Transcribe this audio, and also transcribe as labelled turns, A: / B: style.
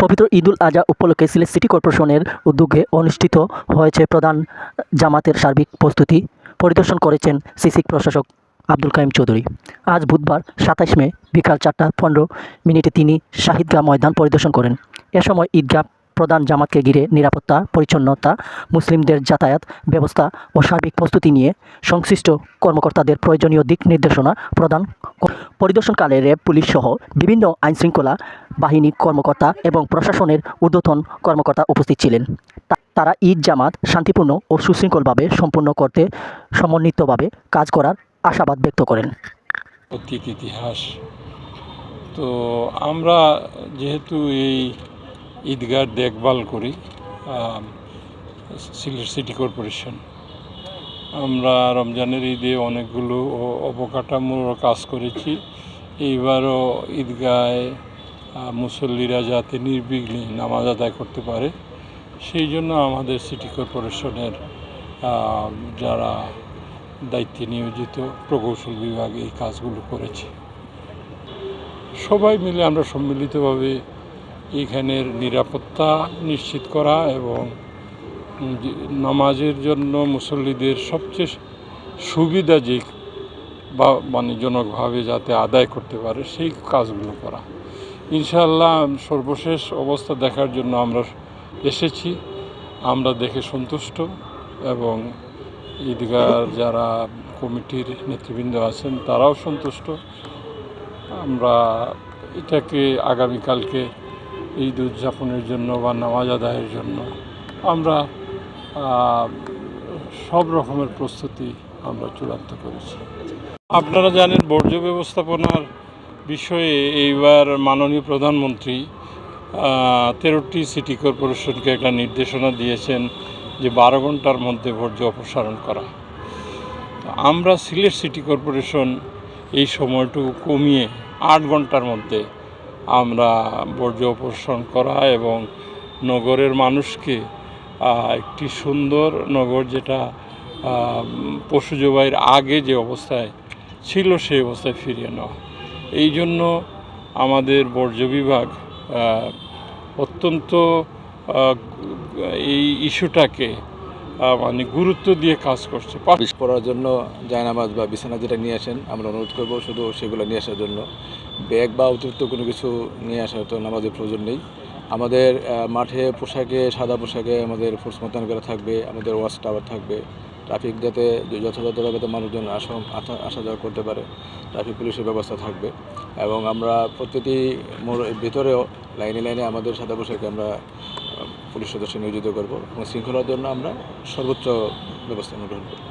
A: পবিত্র ঈদুল আজহা উপলক্ষে সিলেট সিটি কর্পোরেশনের উদ্যোগে অনুষ্ঠিত হয়েছে প্রধান জামাতের সার্বিক প্রস্তুতি পরিদর্শন করেছেন সিসি প্রশাসক আব্দুল কাইম চৌধুরী। আজ বুধবার ২৭ মে বিকাল ৪:১৫ তিনি শাহিদগাহ ময়দান পরিদর্শন করেন। এ সময় ঈদগাহ প্রধান জামাতকে ঘিরে নিরাপত্তা, পরিচ্ছন্নতা, মুসলিমদের যাতায়াত ব্যবস্থা ও সার্বিক প্রস্তুতি নিয়ে সংশ্লিষ্ট কর্মকর্তাদের প্রয়োজনীয় দিক নির্দেশনা প্রদান পরিদর্শনকালে র্যাব, পুলিশ সহ বিভিন্ন আইনশৃঙ্খলা বাহিনী কর্মকর্তা এবং প্রশাসনের ঊর্ধ্বতন কর্মকর্তা উপস্থিত ছিলেন। তারা ঈদ জামাত শান্তিপূর্ণ ও সুশৃঙ্খলভাবে সম্পন্ন করতে সমন্বিতভাবে কাজ করার আশাবাদ ব্যক্ত করেন।
B: অতীত ইতিহাস তো আমরা যেহেতু এই ঈদগাহ দেখভাল করি সিলেট সিটি কর্পোরেশন, আমরা রমজানের ঈদে অনেকগুলো অবকাঠামোর কাজ করেছি। এইবারও ঈদগাহে মুসল্লিরা যাতে নির্বিঘ্নে নামাজ আদায় করতে পারে সেই জন্য আমাদের সিটি কর্পোরেশনের যারা দায়িত্বে নিয়োজিত প্রকৌশল বিভাগ এই কাজগুলো করেছে। সবাই মিলে আমরা সম্মিলিতভাবে এইখানের নিরাপত্তা নিশ্চিত করা এবং নামাজের জন্য মুসল্লিদের সবচেয়ে সুবিধা যে বা জনকভাবে যাতে আদায় করতে পারে সেই কাজগুলো করা। ইনশাআল্লাহ সর্বশেষ অবস্থা দেখার জন্য আমরা এসেছি, আমরা দেখে সন্তুষ্ট এবং ঈদগাহ যারা কমিটির নেতৃবৃন্দ আছেন তারাও সন্তুষ্ট। আমরা এটাকে আগামীকালকে ঈদ উদযাপনের জন্য বা নামাজ আদায়ের জন্য আমরা সব রকমের প্রস্তুতি আমরা চূড়ান্ত করেছি। আপনারা জানেন বর্জ্য ব্যবস্থাপনার বিষয়ে এইবার মাননীয় প্রধানমন্ত্রী 13টি সিটি কর্পোরেশনকে একটা নির্দেশনা দিয়েছেন যে 12 ঘন্টার মধ্যে বর্জ্য অপসারণ করা। আমরা সিলেট সিটি কর্পোরেশন এই সময়টুকু কমিয়ে 8 ঘন্টার মধ্যে আমরা বর্জ্য অপসারণ করা এবং নগরের মানুষকে একটি সুন্দর নগর, যেটা পশু জবাইয়ের আগে যে অবস্থায় ছিল সেই অবস্থায় ফিরিয়ে নেওয়া। এই জন্য আমাদের বর্জ্য বিভাগ অত্যন্ত এই ইস্যুটাকে গুরুত্ব দিয়ে কাজ করছে।
C: পড়ার জন্য জায়নামাজ বা বিছানা যেটা নিয়ে আসেন আমরা অনুরোধ করব শুধু সেগুলো নিয়ে আসার জন্য। ব্যাগ বা অতিরিক্ত কোনো কিছু নিয়ে আসার তো নামাজের প্রয়োজন নেই। আমাদের মাঠে পোশাকে, সাদা পোশাকে আমাদের ফোর্স মোতায়েন করা থাকবে, আমাদের ওয়াচ টাওয়ার থাকবে, ট্রাফিক যাতে যথাযথভাবে মানুষজন আসা যাওয়া করতে পারে ট্রাফিক পুলিশের ব্যবস্থা থাকবে। এবং আমরা প্রতিটি ভিতরেও লাইনে লাইনে আমাদের সাদা পোশাকে আমরা পুলিশ সদস্য নিয়োজিত করব এবং শৃঙ্খলার জন্য আমরা সর্বোচ্চ ব্যবস্থা গ্রহণ করব।